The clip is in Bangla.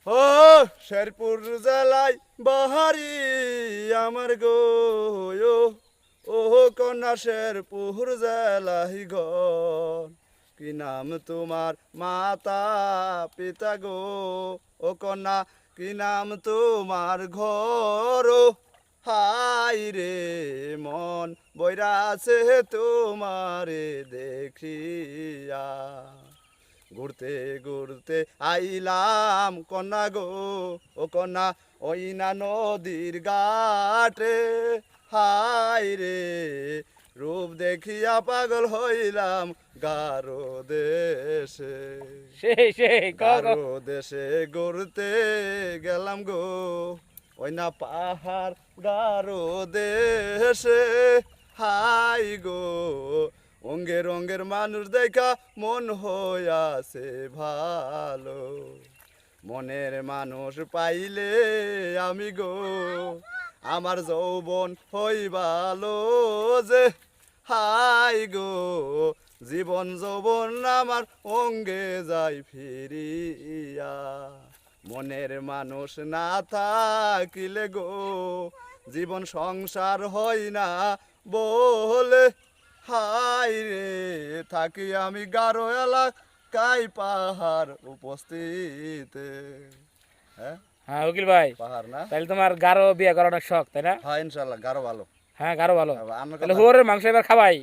ও শেরপুর জেলায় বাহারি আমার গো ও ও কন্যা শেরপুর জেলায় ঘর কি নাম তোমার মাতা পিতা গো ও কন্যা কি নাম তোমার ঘর ও হাই রে মন বৈরাছে তোমারে দেখিয়া ঘুরতে ঘুরতে আইলাম কন্যা গো ও কন্যা ওই না নদীর ঘাটে হাই রে রূপ দেখিয়া পাগল হইলাম গারো দেশে সেই গারো দেশে ঘুরতে গেলাম গো ওই না পাহাড় গারো দেশে হাই গো অঙ্গের অঙ্গের মানুষ দেখা মন হইয়াছে ভালো মনের মানুষ পাইলে আমি গো আমার যৌবন হইবালো যে হাই গো জীবন যৌবন আমার অঙ্গে যাই ফিরিয়া মনের মানুষ না থাকিলে গো জীবন সংসার হয় না বলে হাই রে থাকি আমি গারো এলাকায় পাহাড় উপস্থিত হ্যাঁ হ্যাঁ উকিল ভাই, পাহাড় না তাহলে তোমার গারো বিয়ে করার অনেক শখ, তাই না? হ্যাঁ ইনশাল্লাহ গারো ভালো হ্যাঁ গারো ভালো। আমার তাহলে কথা হুয়ারের মাংস এবার খাবাই।